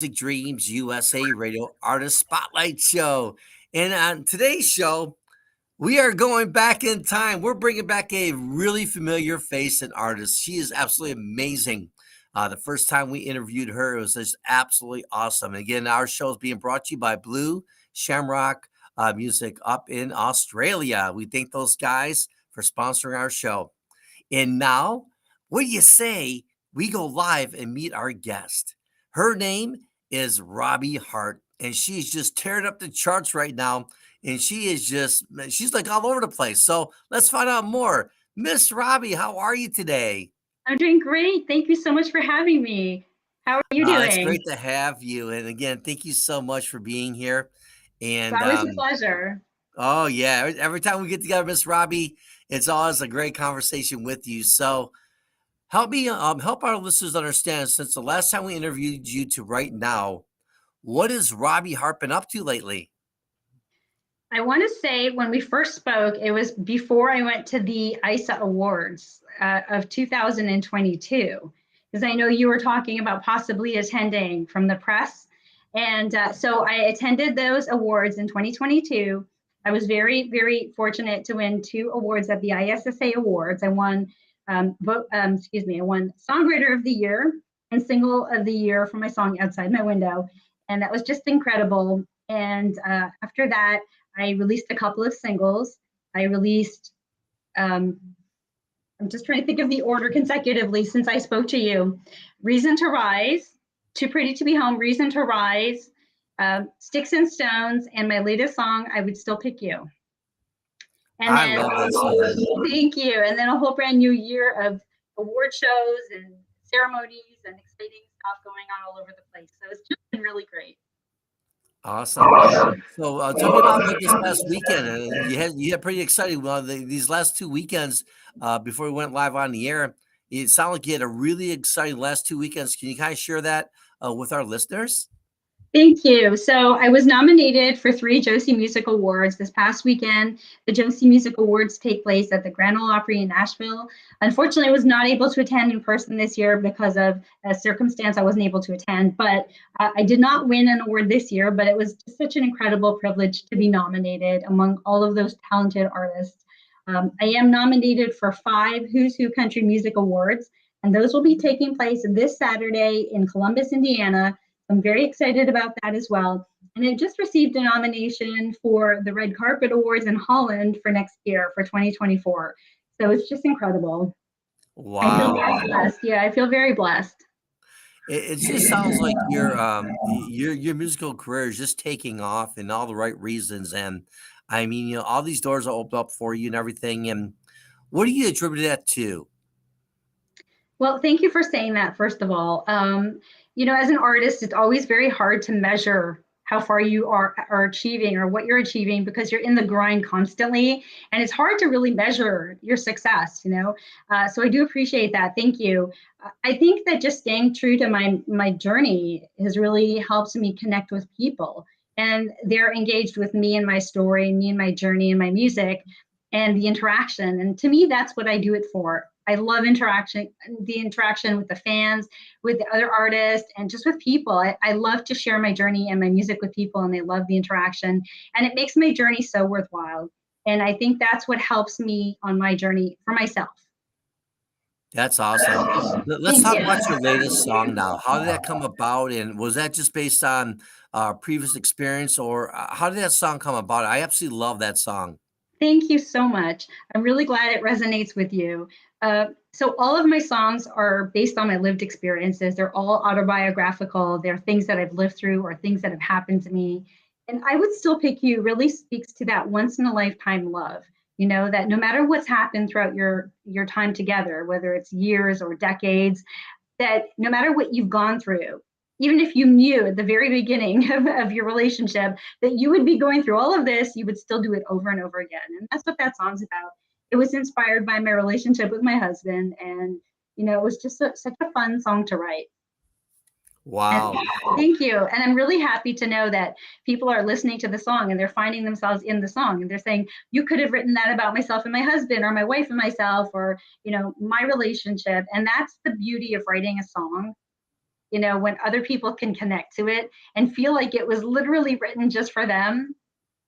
Music Dreams USA Radio Artist Spotlight Show. And on today's show, we are going back in time. We're bringing back a really familiar face and artist. She is absolutely amazing. The first time we interviewed her, it was just absolutely awesome. And again, our show is being brought to you by Blue Shamrock Music up in Australia. We thank those guys for sponsoring our show. And now, what do you say we go live and meet our guest? Her name is Robbie Hart, and she's just tearing up the charts right now. And she's like all over the place. So let's find out more. Miss Robbie, how are you today? I'm doing great. Thank you so much for having me. How are you It's doing? great to have you. And again, thank you so much for being here. It's And always a pleasure. oh yeah, every time we get together, Miss Robbie, it's always a great conversation with you. So help our listeners understand, since the last time we interviewed you to right now, what has Robbie Hart been up to lately? I want to say when we first spoke, it was before I went to the ISA Awards of 2022, because I know you were talking about possibly attending from the press. And so I attended those awards in 2022. I was very, very fortunate to win two awards at the ISSA Awards. I won, I won Songwriter of the Year and Single of the Year for my song Outside My Window. And that was just incredible. And after that, I released a couple of singles. I released, I'm just trying to think of the order consecutively since I spoke to you. Reason to Rise, Too Pretty to Be Home, Reason to Rise, Sticks and Stones, and my latest song, I Would Still Pick You. And I then, love that song. thank you. And then a whole brand new year of award shows and ceremonies and exciting stuff going on all over the place. So it's just been really great. Awesome. So tell me about like this past weekend. You had pretty exciting. These last 2 weekends before we went live on the air, it sounded like you had a really exciting last 2 weekends. Can you kind of share that with our listeners? Thank you. So I was nominated for three Josie Music Awards this past weekend. The Josie Music Awards take place at the Grand Ole Opry in Nashville. Unfortunately, I was not able to attend in person this year because of a circumstance. I wasn't able to attend, but I did not win an award this year, but it was just such an incredible privilege to be nominated among all of those talented artists. I am nominated for 5 Who's Who Country Music Awards, and those will be taking place this Saturday in Columbus, Indiana. I'm very excited about that as well. And I just received a nomination for the Red Carpet Awards in Holland for next year for 2024. So it's just incredible. I feel Wow. very blessed. Yeah, I feel very blessed. It just sounds like your musical career is just taking off in all the right reasons. And I mean, all these doors are opened up for you and everything. And what do you attribute that to? Well, thank you for saying that, first of all. As an artist, it's always very hard to measure how far you are achieving or what you're achieving because you're in the grind constantly. And it's hard to really measure your success. So I do appreciate that. Thank you. I think that just staying true to my journey has really helped me connect with people. And they're engaged with me and my story, me and my journey and my music and the interaction. And to me, that's what I do it for. I love interaction, the interaction with the fans, with the other artists, and just with people. I love to share my journey and my music with people, and they love the interaction. And it makes my journey so worthwhile. And I think that's what helps me on my journey for myself. That's awesome. Let's Thank talk about your latest song you. now. How did that come about? And was that just based on previous experience, or how did that song come about? I absolutely love that song. Thank you so much. I'm really glad it resonates with you. So all of my songs are based on my lived experiences. They're all autobiographical. They're things that I've lived through or things that have happened to me. And I Would Still Pick You really speaks to that once in a lifetime love. That no matter what's happened throughout your time together, whether it's years or decades, that no matter what you've gone through, even if you knew at the very beginning of your relationship that you would be going through all of this, you would still do it over and over again. And that's what that song's about. It was inspired by my relationship with my husband. And, it was just such a fun song to write. And Wow. thank you. And I'm really happy to know that people are listening to the song and they're finding themselves in the song and they're saying, you could have written that about myself and my husband or my wife and myself or, my relationship. And that's the beauty of writing a song when other people can connect to it and feel like it was literally written just for them,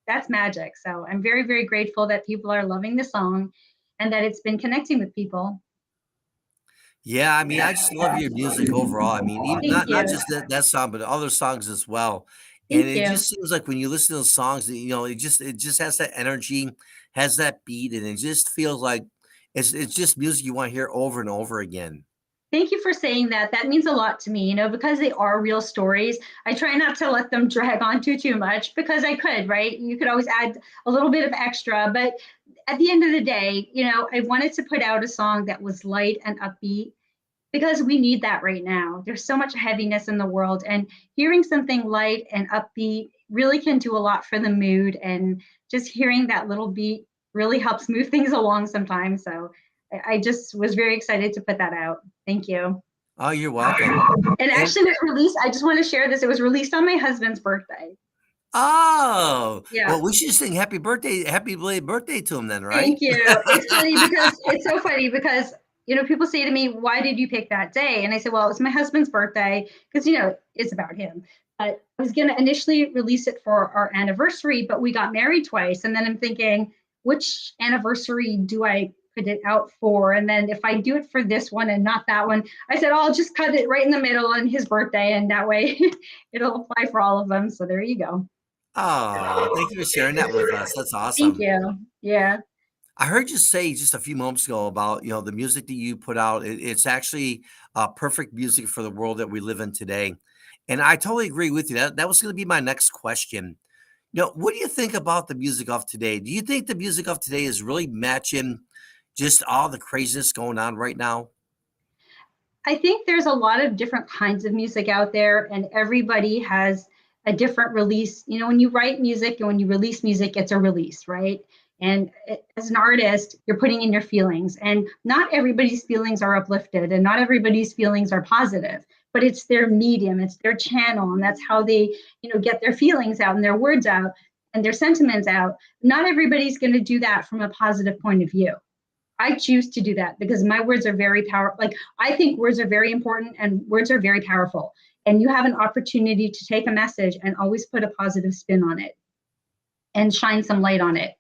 that's magic. So I'm very, very grateful that people are loving the song and that it's been connecting with people. Yeah, I mean, I just love your music overall. I mean, even Thank not you. just that song, but other songs as well. And Thank it you. just seems like when you listen to those songs, it just has that energy, has that beat, and it just feels like it's just music you want to hear over and over again. Thank you for saying that. That means a lot to me, because they are real stories. I try not to let them drag on too much because I could, right? You could always add a little bit of extra, but at the end of the day, I wanted to put out a song that was light and upbeat because we need that right now. There's so much heaviness in the world, and hearing something light and upbeat really can do a lot for the mood. And just hearing that little beat really helps move things along sometimes. So I just was very excited to put that out. Thank you. Oh, you're welcome. It And actually was released. I just want to share this. It was released on my husband's birthday. oh, Yeah. well, we should sing happy belated birthday to him then, right? Thank you. It's so funny because people say to me, "Why did you pick that day?" And I said, "Well, it's my husband's birthday because it's about him." But I was going to initially release it for our anniversary, but we got married twice, and then I'm thinking, which anniversary do I put it out for? And then if I do it for this one and not that one, I said, "Oh, I'll just cut it right in the middle on his birthday, and that way it'll apply for all of them." So there you go. Oh, thank you for sharing that with us. That's Thank awesome. you. Yeah. I heard you say just a few moments ago about, the music that you put out. It's actually perfect music for the world that we live in today. And I totally agree with you. That was going to be my next question. What do you think about the music of today? Do you think the music of today is really matching just all the craziness going on right now? I think there's a lot of different kinds of music out there, and everybody has a different release. When you write music and when you release music, it's a release, right? And as an artist, you're putting in your feelings, and not everybody's feelings are uplifted, and not everybody's feelings are positive, but it's their medium, it's their channel, and that's how they, get their feelings out and their words out and their sentiments out. Not everybody's going to do that from a positive point of view. I choose to do that because my words are very powerful. Like, I think words are very important and words are very powerful. And you have an opportunity to take a message and always put a positive spin on it and shine some light on it.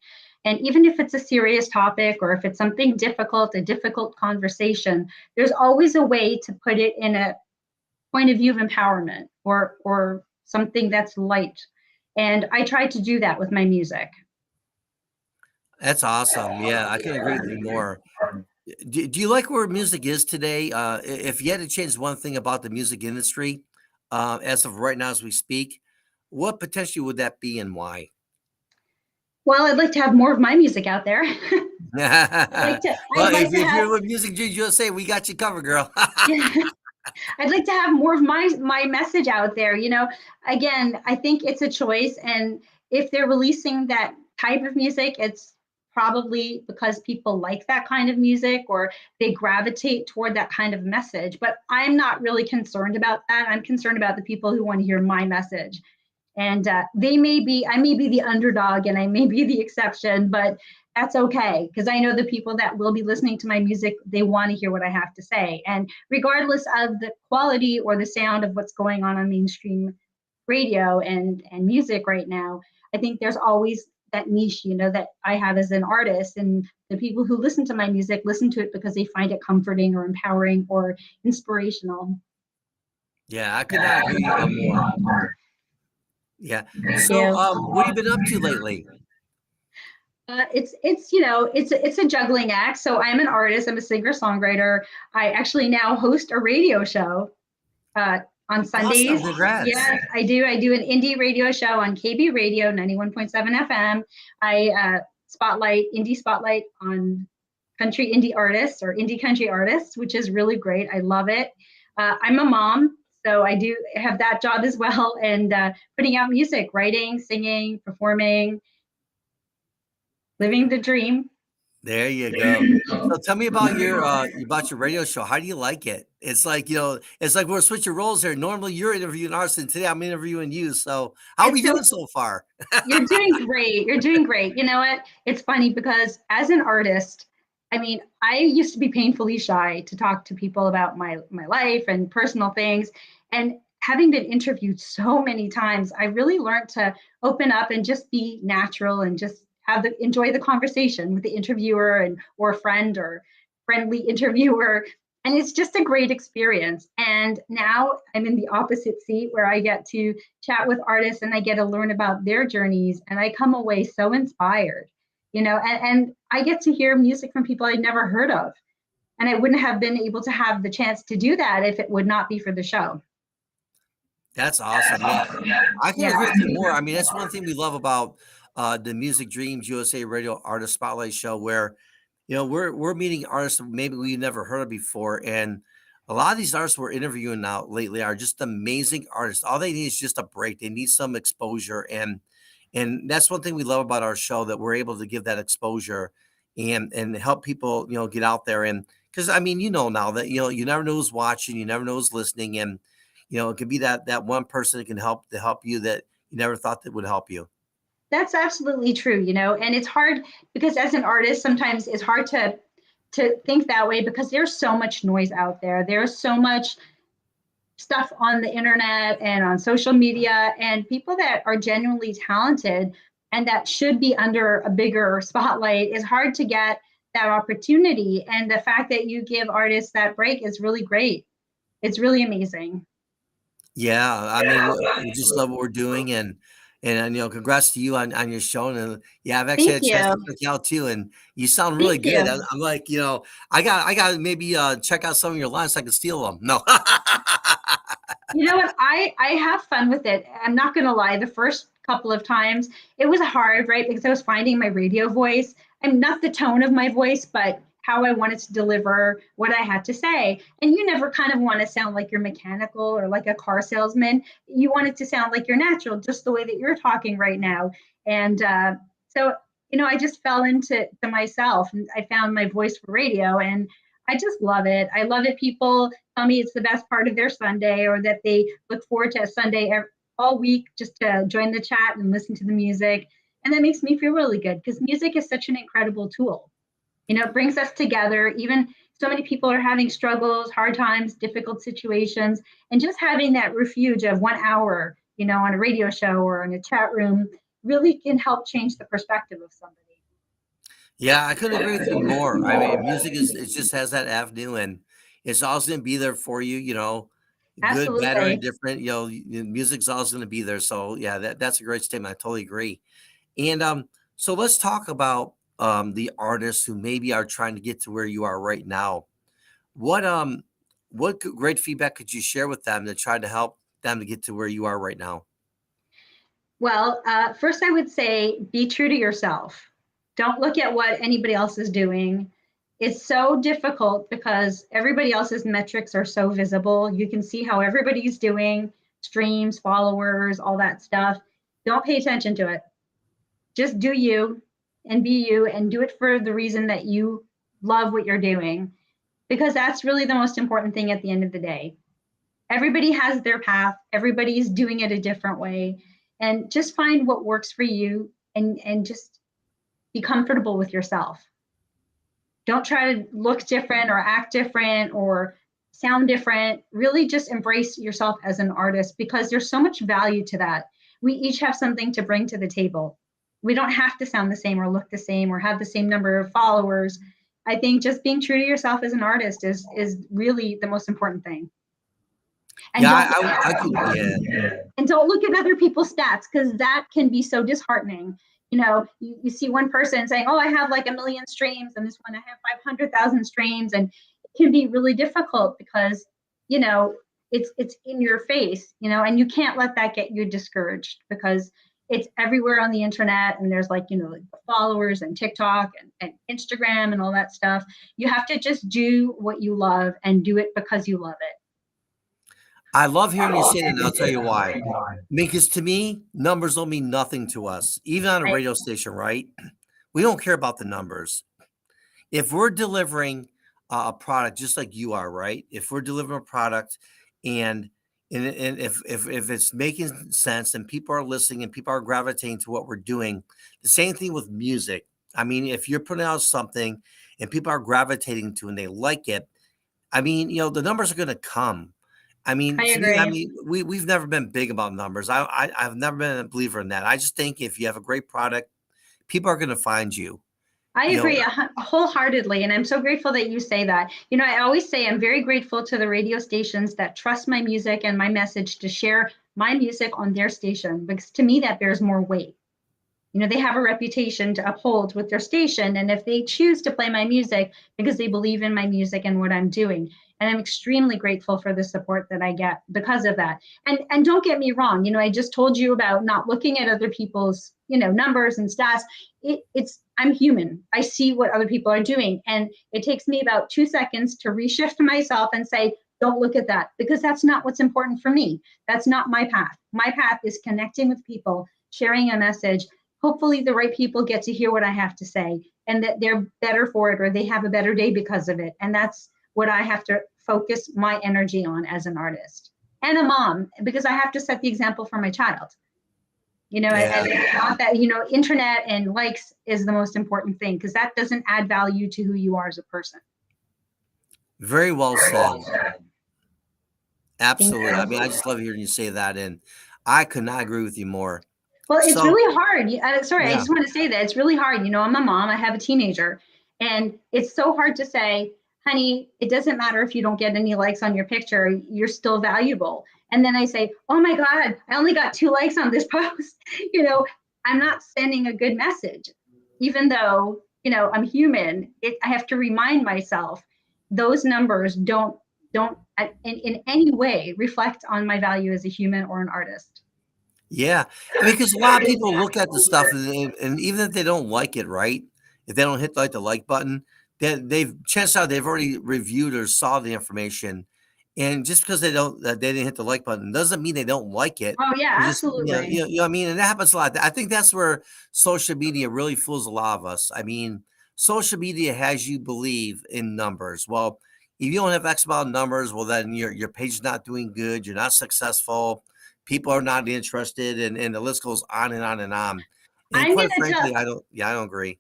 And even if it's a serious topic or if it's something difficult, a difficult conversation, there's always a way to put it in a point of view of empowerment or something that's light. And I try to do that with my music. That's awesome. Yeah, I can agree with you more. Do you like where music is today? If you had to change one thing about the music industry, as of right now as we speak, what potentially would that be and why? Well, I'd like to have more of my music out there. I'd Well, like to if have you're with Music USA, we got you covered, girl. I'd like to have more of my message out there. Again, I think it's a choice, and if they're releasing that type of music, it's probably because people like that kind of music or they gravitate toward that kind of message. But I'm not really concerned about that. I'm concerned about the people who want to hear my message. And I may be the underdog and I may be the exception, but that's okay because I know the people that will be listening to my music, they want to hear what I have to say. And regardless of the quality or the sound of what's going on mainstream radio and music right now, I think there's always that niche, that I have as an artist. And the people who listen to my music listen to it because they find it comforting or empowering or inspirational. Yeah, I could not agree more. Yeah. Thank So, you. what have you been up to lately? It's a juggling act. So I'm an artist. I'm a singer songwriter. I actually now host a radio show uh, on Awesome. Sundays. Congrats. Yes, I do. I do an indie radio show on KB Radio 91.7 FM. I spotlight on country indie artists or indie country artists, which is really great. I love it. I'm a mom, so I do have that job as well, and putting out music, writing, singing, performing, living the dream. There you go. So tell me about your radio show. How do you like it? It's like, it's like we're switching roles here. Normally you're interviewing us and today I'm interviewing you. So how are we It's so doing so far? You're doing great. You're doing great. You know what? It's funny because as an artist, I mean, I used to be painfully shy to talk to people about my life and personal things. And having been interviewed so many times, I really learned to open up and just be natural and just enjoy the conversation with the interviewer and or friend or friendly interviewer. And it's just a great experience. And now I'm in the opposite seat where I get to chat with artists and I get to learn about their journeys, and I come away so inspired, and I get to hear music from people I'd never heard of. And I wouldn't have been able to have the chance to do that if it would not be for the show. That's awesome. Yeah, I can't Yeah. agree with you more. I mean, that's one thing we love about the Music Dreams USA Radio Artist Spotlight Show, where we're meeting artists that maybe we never heard of before, and a lot of these artists we're interviewing now lately are just amazing artists. All they need is just a break. They need some exposure, and that's one thing we love about our show, that we're able to give that exposure and help people get out there. And because I mean, now that you never know who's watching, you never know who's listening, and it could be that one person that can help you that you never thought that would help you. That's absolutely true, and it's hard because as an artist, sometimes it's hard to think that way because there's so much noise out there. There's so much stuff on the internet and on social media, and people that are genuinely talented and that should be under a bigger spotlight is hard to get that opportunity. And the fact that you give artists that break is really great. It's really amazing. Yeah, I mean, we just love what we're doing, and congrats to you on your show. And yeah, I've actually Thank had a chance you. to check you out too, and you sound really Thank good. you. I'm like, I got to maybe check out some of your lines so I can steal them. No. You know what? I have fun with it. I'm not going to lie. The first couple of times it was hard, right? Because I was finding my radio voice. I'm not the tone of my voice, but how I wanted to deliver what I had to say. And you never kind of want to sound like you're mechanical or like a car salesman. You want it to sound like you're natural, just the way that you're talking right now. And so, I just fell into myself, and I found my voice for radio, and I just love it. I love it. People tell me it's the best part of their Sunday, or that they look forward to a Sunday all week just to join the chat and listen to the music. And that makes me feel really good because music is such an incredible tool. It brings us together. Even so many people are having struggles, hard times, difficult situations, and just having that refuge of 1 hour, on a radio show or in a chat room really can help change the perspective of somebody. Yeah, I couldn't agree with you more. I mean, music is it just has that avenue, and it's always going to be there for you. Good, bad, or Absolutely. indifferent. Music's always going to be there. So yeah, that's a great statement. I totally agree. And so let's talk about the artists who maybe are trying to get to where you are right now. What great feedback could you share with them to try to help them to get to where you are right now? Well, first, I would say be true to yourself. Don't look at what anybody else is doing. It's so difficult because everybody else's metrics are so visible. You can see how everybody's doing, streams, followers, all that stuff. Don't pay attention to it. Just do you and be you and do it for the reason that you love what you're doing, because that's really the most important thing at the end of the day. Everybody has their path, everybody's doing it a different way, and just find what works for you, and just be comfortable with yourself. Don't try to look different or act different or sound different. Really just embrace yourself as an artist, because there's so much value to that. We each have something to bring to the table. We don't have to sound the same or look the same or have the same number of followers. I think just being true to yourself as an artist is really the most important thing. And Yeah, don't I could. Yeah. and don't look at other people's stats, because that can be so disheartening. You see one person saying, oh, I have like 1 million streams, and this one I have 500,000 streams, and it can be really difficult because you know it's in your face, and you can't let that get you discouraged, because it's everywhere on the internet, and there's like followers and TikTok and Instagram and all that stuff. You have to just do what you love and do it because you love it. I love hearing you say that, and I'll tell you why. Because to me, numbers don't mean nothing to us, even on a Right. radio station, right? We don't care about the numbers. If we're delivering a product just like you are, right? If we're delivering a product and and if it's making sense and people are listening and people are gravitating to what we're doing, the same thing with music. I mean, if you're putting out something and people are gravitating to and they like it, I mean, the numbers are going to come. I mean, I to me, agree. we've never been big about numbers. I've never been a believer in that. I just think if you have a great product, people are going to find you. I You know, agree wholeheartedly, and I'm so grateful that you say that. You know, I always say I'm very grateful to the radio stations that trust my music and my message to share my music on their station, because to me that bears more weight. You know, they have a reputation to uphold with their station, and if they choose to play my music because they believe in my music and what I'm doing, and I'm extremely grateful for the support that I get because of that. And don't get me wrong, you know, I just told you about not looking at other people's, you know, numbers and stats. It's I'm human. I see what other people are doing, and it takes me about 2 seconds to reshift myself and say, don't look at that, because that's not what's important for me. That's not my path. My path is connecting with people, sharing a message. Hopefully the right people get to hear what I have to say, and that they're better for it, or they have a better day because of it. And that's what I have to focus my energy on as an artist and a mom, because I have to set the example for my child. You know, yeah, and not that, you know, internet and likes is the most important thing, because that doesn't add value to who you are as a person. very well said. Thank Absolutely. I mean, I you. just love hearing you say that, and I could not agree with you more. Well, it's So, really hard. Sorry, I yeah, just want to say that it's really hard. You know, I'm a mom, I have a teenager, and it's so hard to say, honey, it doesn't matter if you don't get any likes on your picture, you're still valuable. And then I say, oh my God, I only got 2 likes on this post. You know, I'm not sending a good message, even though, you know, I'm human. I have to remind myself those numbers don't in any way reflect on my value as a human or an artist. yeah. I mean, because a lot of people look at the stuff, and even if they don't like it, right? If they don't hit like the like button, they've chances are they've already reviewed or saw the information, and just because they didn't hit the like button doesn't mean they don't like it. Oh yeah, They just absolutely. you know what I mean, and that happens a lot. I think that's where social media really fools a lot of us. I mean, social media has you believe in numbers. Well, if you don't have X amount of numbers, well then your page is not doing good. You're not successful, people are not interested, and the list goes on and on and on. And I'm quite gonna tell frankly, I don't agree.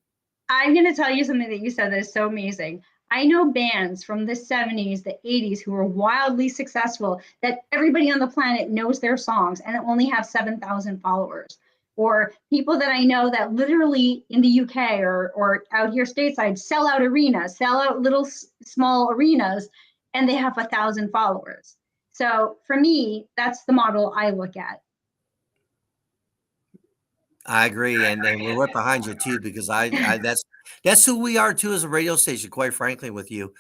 I'm gonna tell you something that you said that is so amazing. I know bands from the 70s, the 80s who were wildly successful that everybody on the planet knows their songs and only have 7,000 followers. Or people that I know that literally in the UK or out here stateside sell out arenas, sell out little small arenas, and they have 1,000 followers. So for me, that's the model I look at. I agree, and we're right behind you too because I that's who we are too as a radio station. Quite frankly, with you,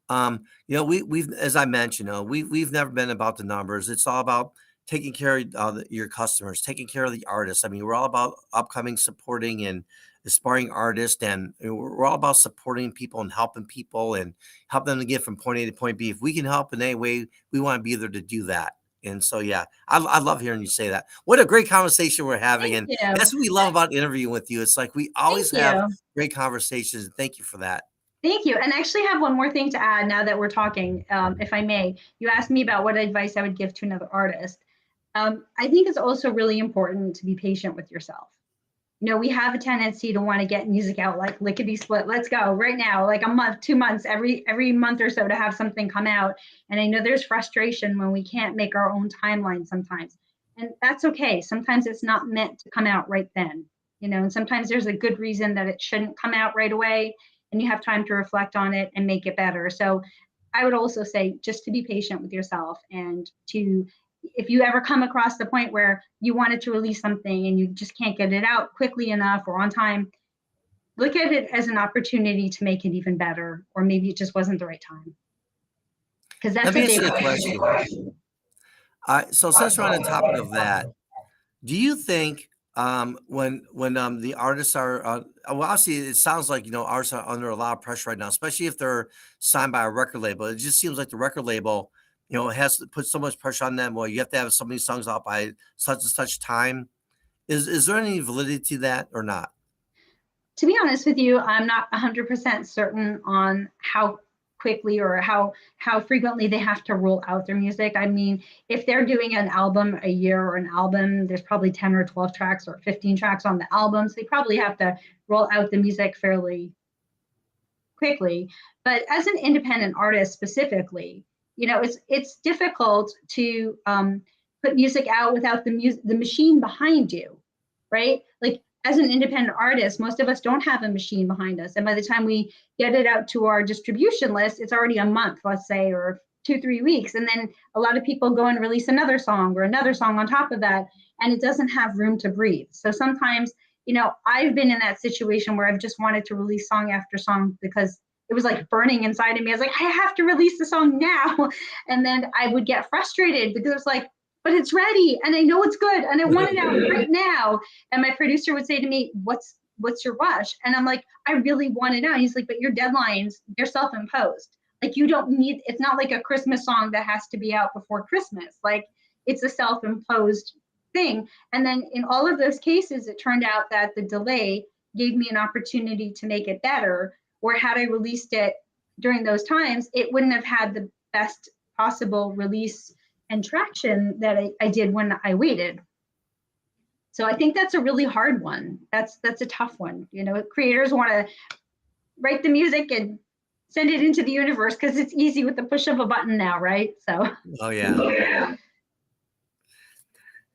you know, we've as I mentioned, we've never been about the numbers. It's all about taking care of your customers, taking care of the artists. I mean, we're all about upcoming, supporting, and aspiring artists, and we're all about supporting people and helping people and help them to get from point A to point B. If we can help in any way, we want to be there to do that. And so, yeah, I love hearing you say that. What a great conversation we're having, Thank and you. that's what we love about interviewing with you. It's like we Thank always have you. great conversations, and thank you for that. Thank you. And I actually have one more thing to add now that we're talking, if I may. You asked me about what advice I would give to another artist. I think it's also really important to be patient with yourself. You know, we have a tendency to want to get music out like lickety split. Let's go right now, like a month, 2 months, every month or so to have something come out. And I know there's frustration when we can't make our own timeline sometimes. And that's okay. Sometimes it's not meant to come out right then, you know, and sometimes there's a good reason that it shouldn't come out right away. And you have time to reflect on it and make it better. So I would also say just to be patient with yourself, and to, if you ever come across the point where you wanted to release something and you just can't get it out quickly enough or on time, look at it as an opportunity to make it even better, or maybe it just wasn't the right time, because Let that's me a ask big you a question. So since we're on the topic of that, do you think when the artists are well, obviously it sounds like you know artists are under a lot of pressure right now, especially if they're signed by a record label. It just seems like the record label, you know, has to put so much pressure on them. Well, you have to have so many songs out by such and such time. Is there any validity to that or not? To be honest with you, I'm not 100% certain on how quickly or how frequently they have to roll out their music. I mean, if they're doing an album a year or an album, there's probably 10 or 12 tracks or 15 tracks on the album. So they probably have to roll out the music fairly quickly. But as an independent artist specifically, it's difficult to put music out without the machine behind you, right? Like as an independent artist, most of us don't have a machine behind us, and by the time we get it out to our distribution list, it's already a month, let's say, or 2-3 weeks, and then a lot of people go and release another song or another song on top of that, and it doesn't have room to breathe. So sometimes, I've been in that situation where I've just wanted to release song after song because it was like burning inside of me. I was like, I have to release the song now. And then I would get frustrated because it was like, but it's ready and I know it's good and I want it out right now. And my producer would say to me, what's your rush? And I'm like, I really want it out. He's like, but your deadlines, they're self-imposed. Like you don't need, it's not like a Christmas song that has to be out before Christmas. Like it's a self-imposed thing. And then in all of those cases, it turned out that the delay gave me an opportunity to make it better, or had I released it during those times, it wouldn't have had the best possible release and traction that I did when I waited. So I think that's a really hard one. That's a tough one. Creators want to write the music and send it into the universe because it's easy with the push of a button now, right? So. Oh yeah.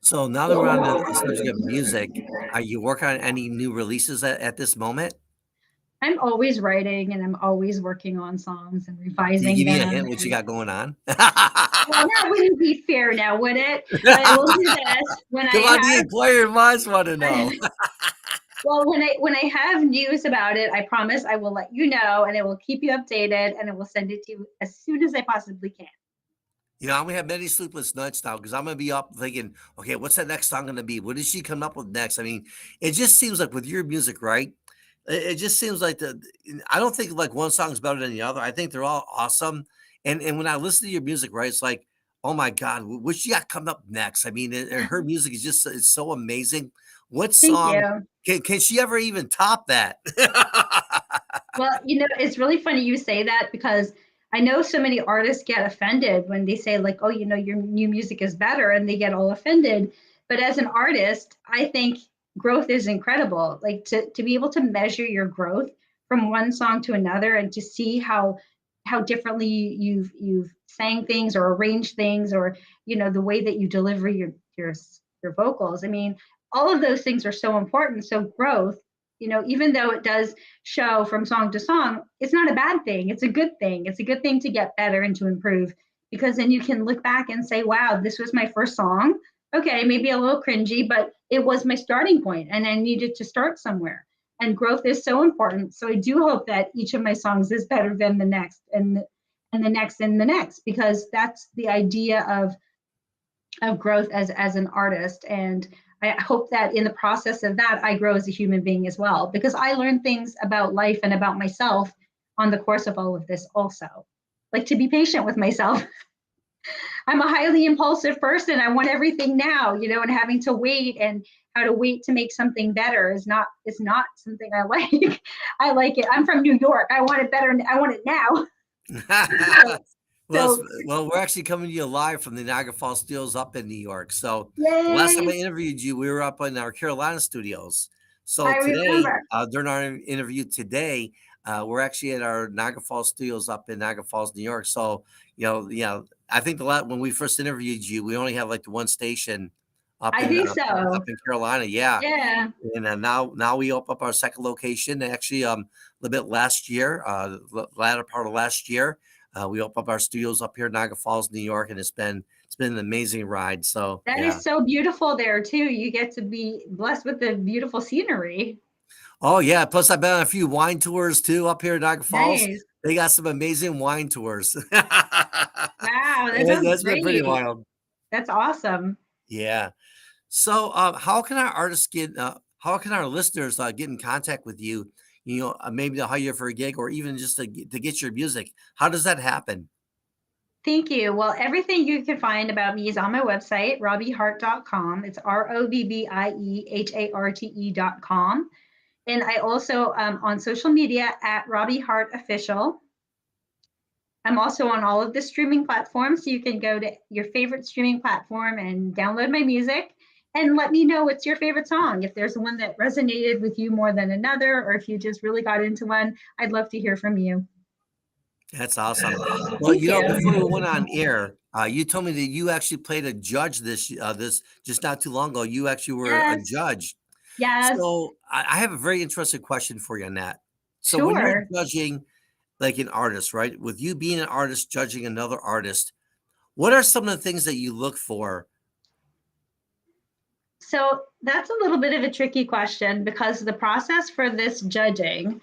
So now that we're on the subject of music, are you working on any new releases at this moment? I'm always writing and I'm always working on songs and Can you revising give me a them. hint what you got going on? Well, that wouldn't be fair now, would it? But I will do this when Come I on, the inquiring minds want to know. have. Well, when I have news about it, I promise I will let you know, and I will keep you updated, and I will send it to you as soon as I possibly can. I'm gonna have many sleepless nights now because I'm gonna be up thinking, okay, what's that next song gonna be? What is she coming up with next? I mean, it just seems like with your music, right? It just seems like I don't think like one song is better than the other. I think they're all awesome. And when I listen to your music, right, it's like, oh my God, what she got coming up next? I mean, her music is just it's so amazing. What Thank song you. can she ever even top that? Well, it's really funny you say that because I know so many artists get offended when they say, like, oh, your new music is better, and they get all offended. But as an artist, I think growth is incredible. Like to be able to measure your growth from one song to another and to see how differently you've sang things or arranged things, or the way that you deliver your vocals. I mean, all of those things are so important. So growth, even though it does show from song to song, it's not a bad thing. It's a good thing. It's a good thing to get better and to improve, because then you can look back and say, wow, this was my first song. Okay, maybe a little cringy, but it was my starting point and I needed to start somewhere. And growth is so important. So I do hope that each of my songs is better than the next, and the next and the next, because that's the idea of growth as an artist. And I hope that in the process of that, I grow as a human being as well, because I learn things about life and about myself on the course of all of this also. Like to be patient with myself. I'm a highly impulsive person. I want everything now, and having to wait and how to wait to make something better is not something I like. I like it. I'm from New York. I want it better. I want it now. Well, So we're actually coming to you live from the Niagara Falls Studios up in New York. So the last time I yay. interviewed you, we were up in our Carolina studios. So I today, remember. during our interview today, we're actually at our Niagara Falls Studios up in Niagara Falls, New York. So I think when we first interviewed you, we only had like the one station I think up so. in Carolina. Yeah, Yeah. and now we open up our second location. Actually, a little bit last year, latter part of last year, we opened up our studios up here in Niagara Falls, New York, and it's been an amazing ride. So That yeah. is so beautiful there too. You get to be blessed with the beautiful scenery. Oh yeah. Plus, I've been on a few wine tours too up here in Niagara Falls. Nice. They got some amazing wine tours. Wow, that sounds That's been pretty great. wild. That's awesome. Yeah. So, how can our artists get? How can our listeners get in contact with you? Maybe to hire you for a gig, or even just to get your music. How does that happen? Thank you. Well, everything you can find about me is on my website, robbiehart.com. It's ROBBIEHARTE.com. And I also on social media at Robbie Hart Official. I'm also on all of the streaming platforms, so you can go to your favorite streaming platform and download my music and let me know what's your favorite song. If there's one that resonated with you more than another, or if you just really got into one, I'd love to hear from you. That's awesome. Well, Thank before we went you. on air, you told me that you actually played a judge this just not too long ago. You actually were a Yes, judge. yes, So I have a very interesting question for you on that. So when you're sure. judging like an artist, right? With you being an artist judging another artist, what are some of the things that you look for? So that's a little bit of a tricky question because the process for this judging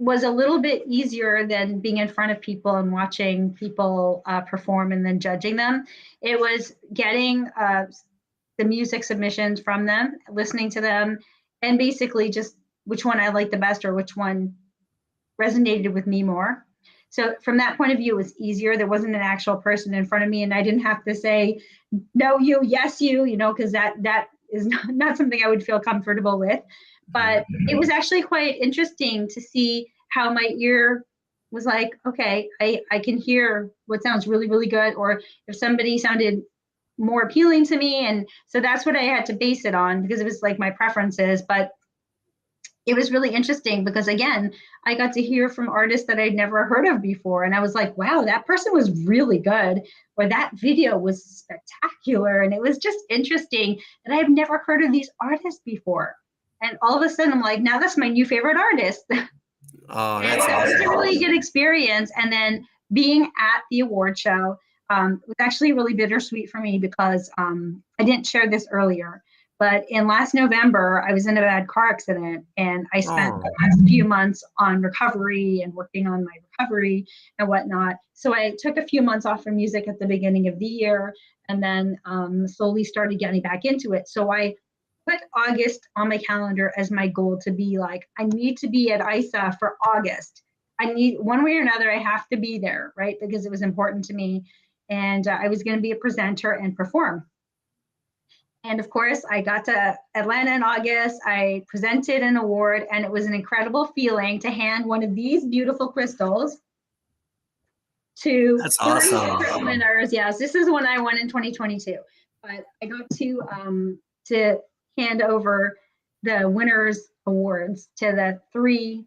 was a little bit easier than being in front of people and watching people perform and then judging them. It was getting the music submissions from them, listening to them, and basically just which one I liked the best or which one resonated with me more. So from that point of view, it was easier. There wasn't an actual person in front of me, and I didn't have to say no, you, yes, you know, because that is not something I would feel comfortable with. But it was actually quite interesting to see how my ear was like, okay, I can hear what sounds really, really good, or if somebody sounded more appealing to me. And so that's what I had to base it on because it was like my preferences. But it was really interesting because again, I got to hear from artists that I'd never heard of before. And I was like, wow, that person was really good, or that video was spectacular. And it was just interesting that I've never heard of these artists before. And all of a sudden, I'm like, now that's my new favorite artist. Oh, And that's so it was a awesome. really good experience. And then being at the award show was actually really bittersweet for me because I didn't share this earlier. But in last November, I was in a bad car accident and I spent the Oh, last few months on recovery and working on my recovery and whatnot. So I took a few months off from music at the beginning of the year and then slowly started getting back into it. So I put August on my calendar as my goal to be like, I need to be at ISA for August. I need one way or another, I have to be there, right? Because it was important to me. And I was going to be a presenter and perform. And of course, I got to Atlanta in August. I presented an award, and it was an incredible feeling to hand one of these beautiful crystals to that's 30 awesome. different winners. Yes, this is one I won in 2022. But I got to hand over the winners awards to the three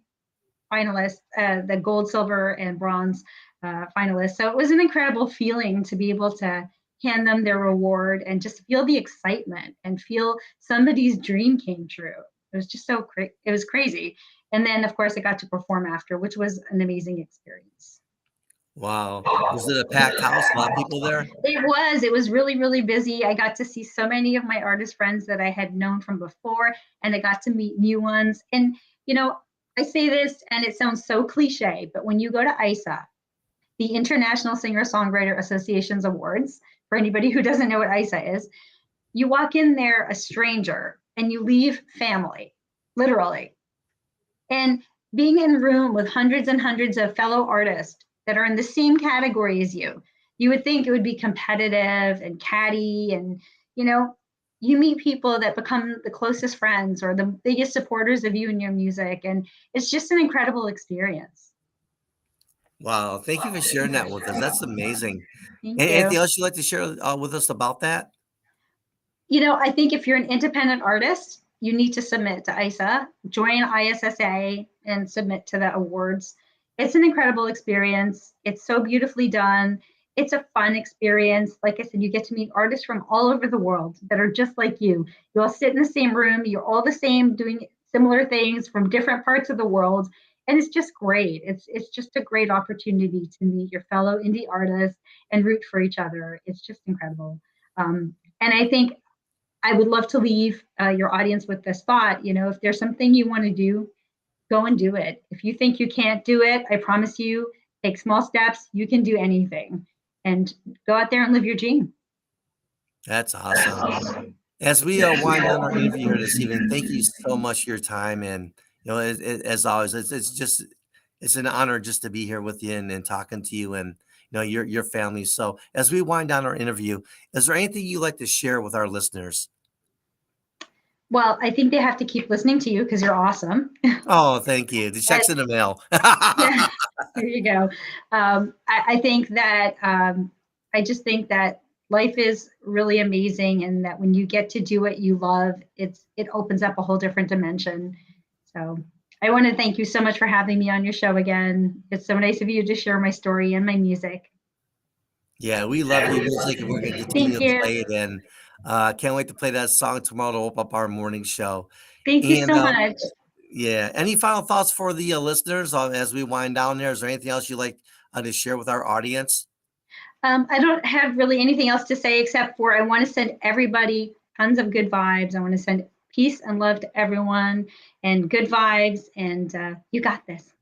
finalists, the gold, silver, and bronze finalists. So it was an incredible feeling to be able to hand them their reward and just feel the excitement and feel somebody's dream came true. It was just it was crazy. And then, of course, I got to perform after, which was an amazing experience. Wow. Was it a packed house? A lot of people there? It was really, really busy. I got to see so many of my artist friends that I had known from before, and I got to meet new ones. And, you know, I say this and it sounds so cliche, but when you go to ISA, the International Singer Songwriter Association's awards, for anybody who doesn't know what ISA is, you walk in there a stranger and you leave family, literally. And being in a room with hundreds and hundreds of fellow artists that are in the same category as you would think it would be competitive and catty. And, you know, you meet people that become the closest friends or the biggest supporters of you and your music. And it's just an incredible experience. Wow. Thank you for sharing that with us. That's amazing. Thank And you. anything else you'd like to share with us about that? I think if you're an independent artist, you need to submit to ISA, join ISSA, and submit to the awards. It's an incredible experience. It's so beautifully done. It's a fun experience. Like I said, you get to meet artists from all over the world that are just like you. You all sit in the same room. You're all the same, doing similar things from different parts of the world, and it's just great. It's just a great opportunity to meet your fellow indie artists and root for each other. It's just incredible. And I think I would love to leave your audience with this thought. If there's something you want to do, go and do it. If you think you can't do it, I promise you, take small steps. You can do anything and go out there and live your dream. That's awesome. As we wind down our interview here this evening, thank you so much for your time. And, as always, it's an honor just to be here with you and talking to you and, your family. So as we wind down our interview, is there anything you'd like to share with our listeners? Well, I think they have to keep listening to you because you're awesome. Oh, thank you. The And check's in the mail. yeah, there you go. I think that I just think that life is really amazing, and that when you get to do what you love, it opens up a whole different dimension. So I want to thank you so much for having me on your show again. It's so nice of you to share my story and my music. Yeah, we love your music, and we're gonna continue Thank to you. play it, and, can't wait to play that song tomorrow to open up our morning show. Thank you And, so much. yeah, any final thoughts for the, listeners, as we wind down there? Is there anything else you'd like, to share with our audience? I don't have really anything else to say except for I want to send everybody tons of good vibes. I want to send peace and love to everyone and good vibes. And you got this.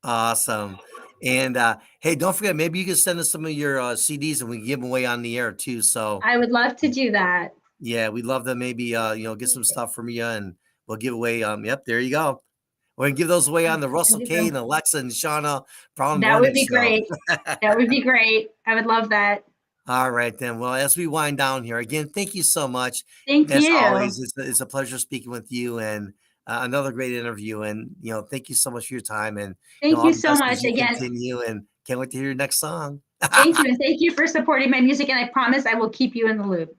Awesome. And, hey, don't forget, maybe you can send us some of your, CDs and we can give them away on the air too, so, I would love to do that. yeah, we'd love to maybe, get some stuff from you, and we'll give away, yep, there you go. We're gonna give those away on the Russell K and Alexa and Shauna Brown That would Morning be Show. great. That would be great. I would love that. All right, then. Well, as we wind down here, again, thank you so much. Thank As you. always, it's a pleasure speaking with you, and another great interview. And, thank you so much for your time, and, Thank all you the so best much as you again. continue, and can't wait to hear your next song. Thank you. And thank you for supporting my music. And I promise I will keep you in the loop.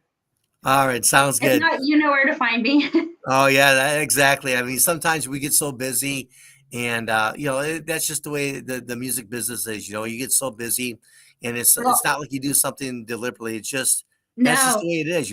All right, sounds If good. not, you know where to find me. Oh yeah, exactly. I mean, sometimes we get so busy, and that's just the way the music business is. You get so busy, and it's Well, not like you do something deliberately. It's just that's just the no, way it is.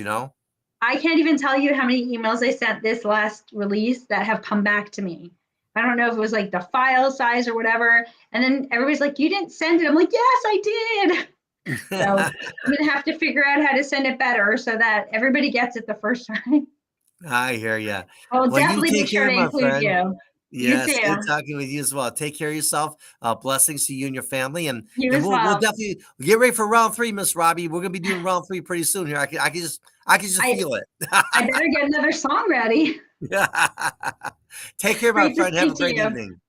I can't even tell you how many emails I sent this last release that have come back to me. I don't know if it was like the file size or whatever. And then everybody's like, you didn't send it. I'm like, yes, I did. So I'm going to have to figure out how to send it better so that everybody gets it the first time. I hear you. I'll Well, you definitely make take sure care, to my include friend. you. You Yes, good too. talking with you as well. Take care of yourself. Blessings to you and your family, and You and as we'll well. definitely get ready for round three, Miss Robbie. We're gonna be doing round three pretty soon here. I can just I feel it. I better get another song ready. Take care, my Great to friend. Have a speak to great you. evening.